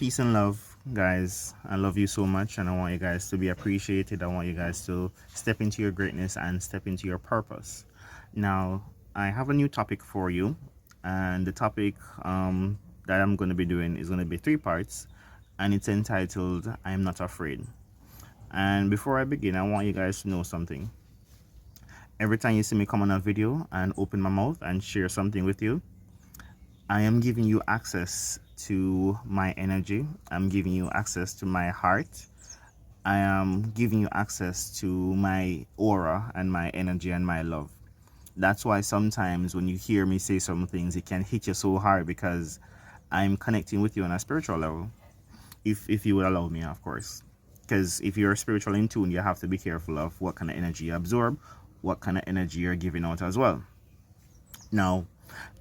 Peace and love, guys. I love you so much, and I want you guys to be appreciated. I want you guys to step into your greatness and step into your purpose. Now, I have a new topic for you, and the topic that I'm going to be doing is going to be three parts, and it's entitled I Am Not Afraid. And before I begin, I want you guys to know something. Every time you see me come on a video and open my mouth and share something with you, I am giving you access to my energy. I'm giving you access to my heart. I am giving you access to my aura and my energy and my love. That's why sometimes when you hear me say some things, it can hit you so hard because I'm connecting with you on a spiritual level. If you would allow me, of course. Because if you're spiritual in tune, you have to be careful of what kind of energy you absorb, what kind of energy you're giving out as well. Now,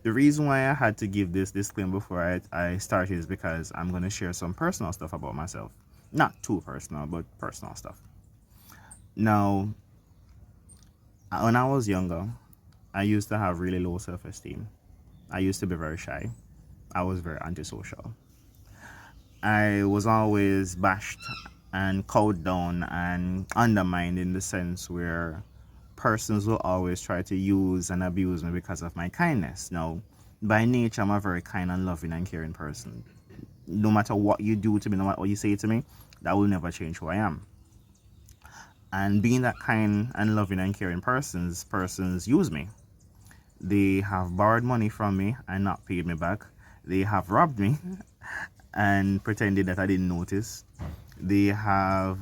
the reason why I had to give this disclaimer before I start is because I'm going to share some personal stuff about myself. Not too personal, but personal stuff. Now, when I was younger, I used to have really low self esteem. I used to be very shy. I was very antisocial. I was always bashed and called down and undermined in the sense where persons will always try to use and abuse me because of my kindness. Now, by nature, I'm a very kind and loving and caring person. No matter what you do to me, no matter what you say to me, that will never change who I am. And being that kind and loving and caring persons use me. They have borrowed money from me and not paid me back. They have robbed me and pretended that I didn't notice. They have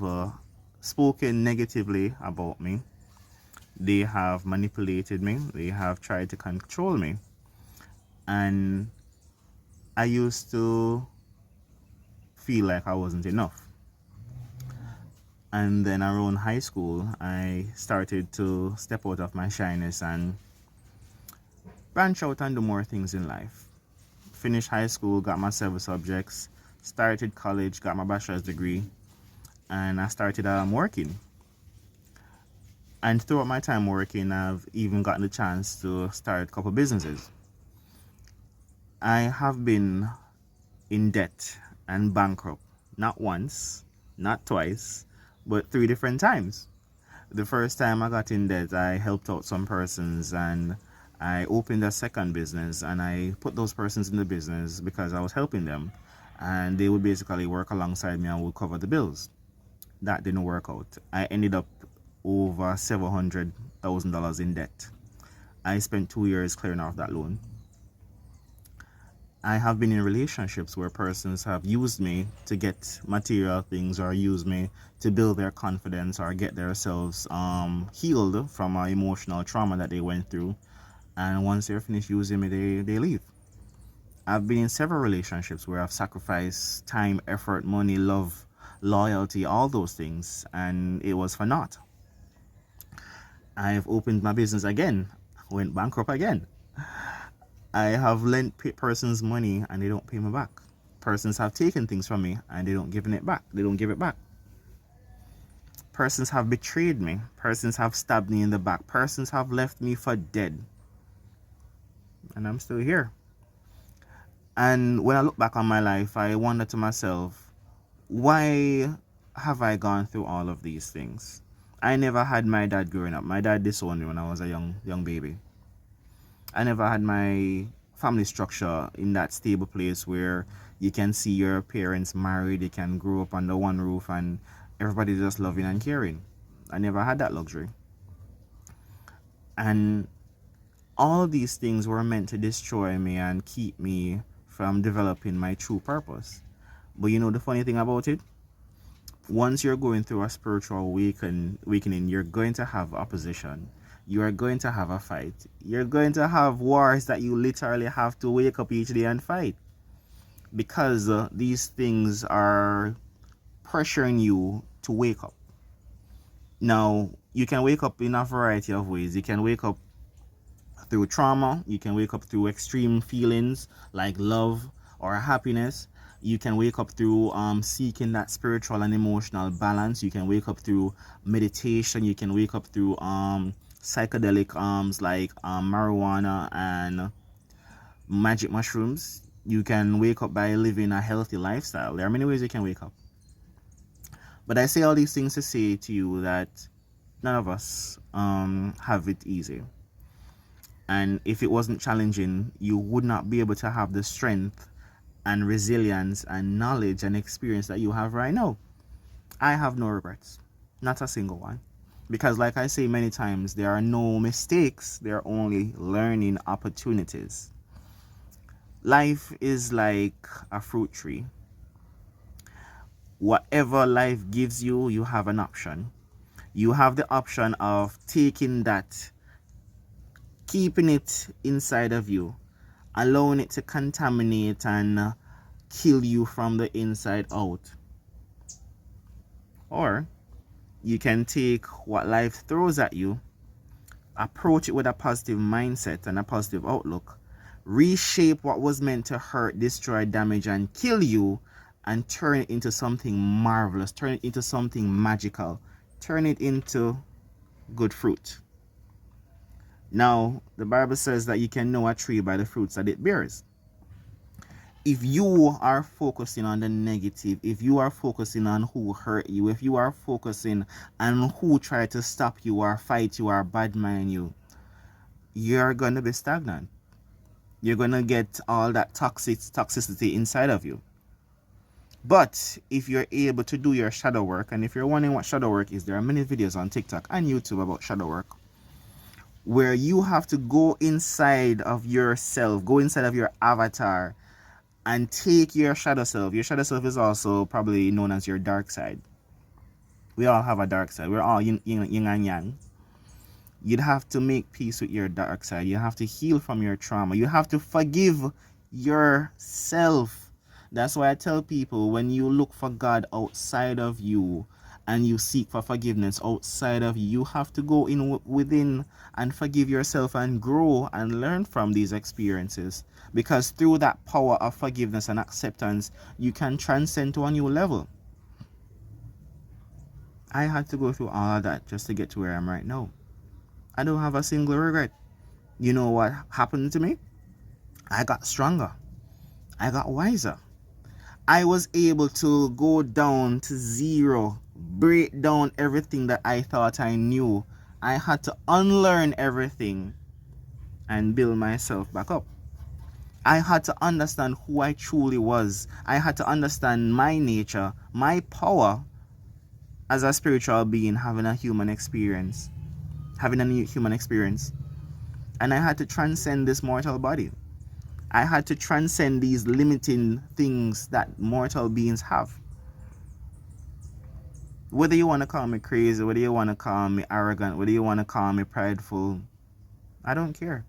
spoken negatively about me. They have manipulated me. They have tried to control me. And I used to feel like I wasn't enough. And then around high school, I started to step out of my shyness and branch out and do more things in life. Finished high school, got my several subjects, started college, got my bachelor's degree, and I started working. And throughout my time working, I've even gotten the chance to start a couple businesses. I have been in debt and bankrupt, not once, not twice, but three different times. The first time I got in debt, I helped out some persons and I opened a second business and I put those persons in the business because I was helping them. And they would basically work alongside me and would cover the bills. That didn't work out. I ended up over $700,000 in debt. I spent 2 years clearing off that loan. I have been in relationships where persons have used me to get material things or use me to build their confidence or get themselves healed from an emotional trauma that they went through. And once they're finished using me, they leave. I've been in several relationships where I've sacrificed time, effort, money, love, loyalty, all those things, and it was for naught. I've opened my business again, went bankrupt again. I have lent persons money and they don't pay me back. Persons have taken things from me and they don't give it back. They don't give it back. Persons have betrayed me. Persons have stabbed me in the back. Persons have left me for dead. And I'm still here. And when I look back on my life, I wonder to myself, why have I gone through all of these things? I never had my dad growing up. My dad disowned me when I was a young baby. I never had my family structure in that stable place where you can see your parents married, you can grow up under one roof and everybody just loving and caring. I never had that luxury. And all of these things were meant to destroy me and keep me from developing my true purpose. But you know the funny thing about it? Once you're going through a spiritual awakening, you're going to have opposition. You are going to have a fight. You're going to have wars that you literally have to wake up each day and fight. Because these things are pressuring you to wake up. Now, you can wake up in a variety of ways. You can wake up through trauma. You can wake up through extreme feelings like love or happiness. You can wake up through seeking that spiritual and emotional balance. You can wake up through meditation. You can wake up through psychedelic like marijuana and magic mushrooms. You can wake up by living a healthy lifestyle. There are many ways you can wake up. But I say all these things to say to you that none of us have it easy. And if it wasn't challenging, you would not be able to have the strength and resilience and knowledge and experience that you have right now. I have no regrets, not a single one. Because, like I say many times, there are no mistakes, there are only learning opportunities. Life is like a fruit tree. Whatever life gives you, you have an option. You have the option of taking that, keeping it inside of you, allowing it to contaminate and kill you from the inside out. Or you can take what life throws at you, approach it with a positive mindset and a positive outlook, reshape what was meant to hurt, destroy, damage, and kill you, and turn it into something marvelous, turn it into something magical, turn it into good fruit. Now, the Bible says that you can know a tree by the fruits that it bears. If you are focusing on the negative, if you are focusing on who hurt you, if you are focusing on who tried to stop you or fight you or badmine you, you're going to be stagnant. You're going to get all that toxicity inside of you. But if you're able to do your shadow work, and if you're wondering what shadow work is, there are many videos on TikTok and YouTube about shadow work, where you have to go inside of yourself, go inside of your avatar, and take your shadow self. Your shadow self is also probably known as your dark side. We all have a dark side. We're all yin and yang. You'd have to make peace with your dark side. You have to heal from your trauma. You have to forgive yourself. That's why I tell people, when you look for God outside of you and you seek for forgiveness outside of you, you have to go in within and forgive yourself and grow and learn from these experiences. Because through that power of forgiveness and acceptance, you can transcend to a new level. I had to go through all of that just to get to where I am right now. I don't have a single regret. You know what happened to me? I got stronger. I got wiser. I was able to go down to zero, break down everything that I thought I knew. I had to unlearn everything and build myself back up. I had to understand who I truly was. I had to understand my nature, my power as a spiritual being, having a human experience. And I had to transcend this mortal body. I had to transcend these limiting things that mortal beings have. Whether you want to call me crazy, whether you want to call me arrogant, whether you want to call me prideful, I don't care.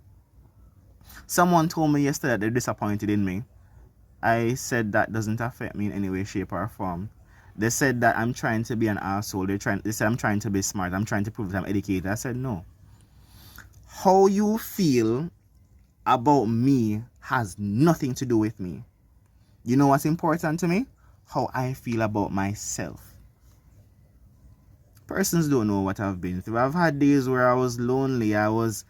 Someone told me yesterday that they're disappointed in me. I said that doesn't affect me in any way, shape, or form. They said that I'm trying to be an asshole. They said I'm trying to be smart. I'm trying to prove that I'm educated. I said no. How you feel about me has nothing to do with me. You know what's important to me? How I feel about myself. Persons don't know what I've been through. I've had days where I was lonely. I was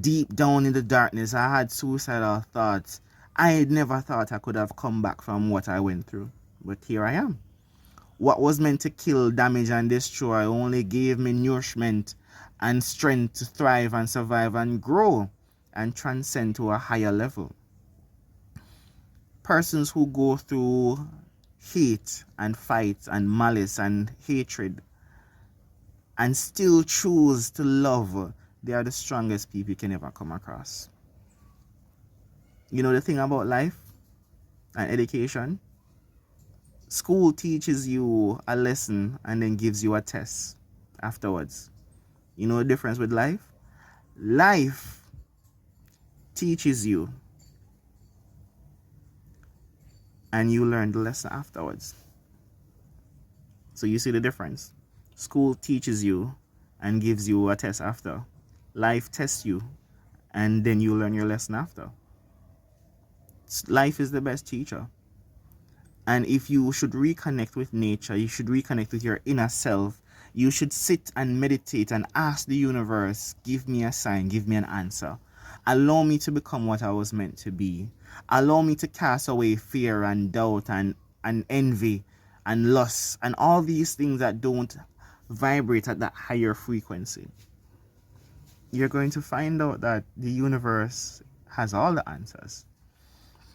deep down in the darkness. I had suicidal thoughts. I never thought I could have come back from what I went through. But here I am. What was meant to kill, damage, and destroy only gave me nourishment and strength to thrive and survive and grow and transcend to a higher level. Persons who go through hate and fight and malice and hatred and still choose to love, they are the strongest people you can ever come across. You know the thing about life and education? School teaches you a lesson and then gives you a test afterwards. You know the difference with life? Life teaches you and you learn the lesson afterwards. So you see the difference. School teaches you and gives you a test after. Life tests you and then you learn your lesson after. Life is the best teacher. And if you should reconnect with nature, you should reconnect with your inner self, you should sit and meditate and ask the universe, give me a sign, give me an answer. Allow me to become what I was meant to be. Allow me to cast away fear and doubt and envy and lust and all these things that don't vibrate at that higher frequency. You're going to find out that the universe has all the answers.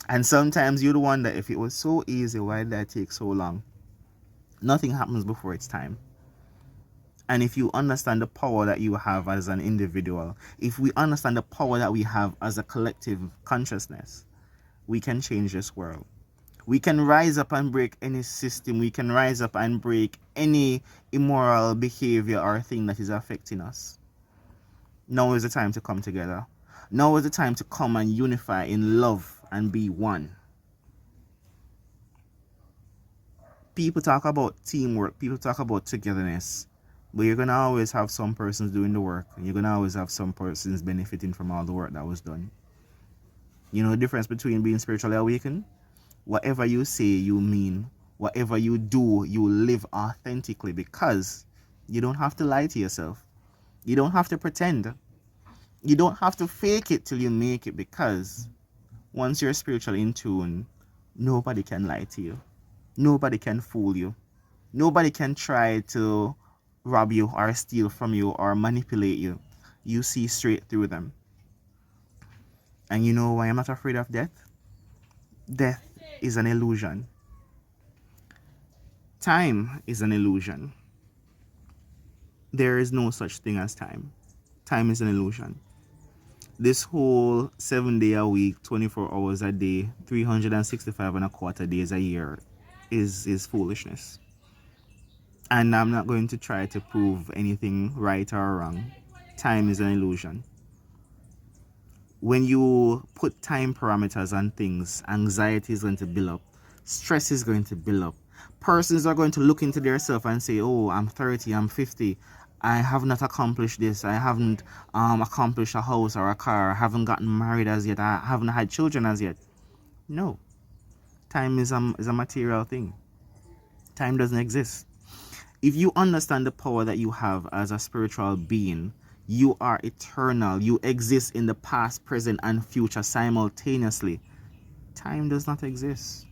And sometimes you'd wonder, if it was so easy, why did that take so long? Nothing happens before its time. And if you understand the power that you have as an individual, if we understand the power that we have as a collective consciousness, we can change this world. We can rise up and break any system. We can rise up and break any immoral behavior or thing that is affecting us. Now is the time to come together. Now is the time to come and unify in love and be one. People talk about teamwork. People talk about togetherness. But you're going to always have some persons doing the work. And you're going to always have some persons benefiting from all the work that was done. You know the difference between being spiritually awakened? Whatever you say, you mean. Whatever you do, you live authentically, because you don't have to lie to yourself. You don't have to pretend. You don't have to fake it till you make it, because once you're spiritually in tune, nobody can lie to you. Nobody can fool you. Nobody can try to rob you or steal from you or manipulate you. You see straight through them. And you know why I'm not afraid of death? Death is an illusion. Time is an illusion. There is no such thing as time. Time is an illusion. This whole 7 day a week, 24 hours a day, 365 and a quarter days a year is foolishness. And I'm not going to try to prove anything right or wrong. Time is an illusion. When you put time parameters on things, anxiety is going to build up. Stress is going to build up. Persons are going to look into themselves and say, oh, I'm 30, I'm 50. I have not accomplished this. I haven't accomplished a house or a car. I haven't gotten married as yet. I haven't had children as yet. No. Time is a material thing. Time doesn't exist. If you understand the power that you have as a spiritual being, you are eternal. You exist in the past, present, and future simultaneously. Time does not exist.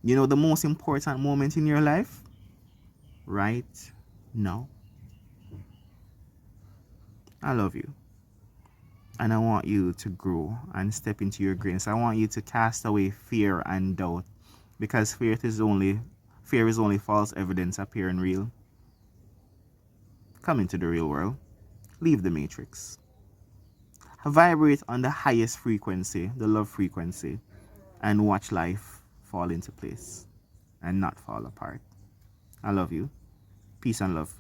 You know the most important moment in your life? Right now. I love you. And I want you to grow and step into your greatness. I want you to cast away fear and doubt, because fear is only false evidence appearing real. Come into the real world. Leave the matrix. Vibrate on the highest frequency, the love frequency, and watch life fall into place and not fall apart. I love you. Peace and love.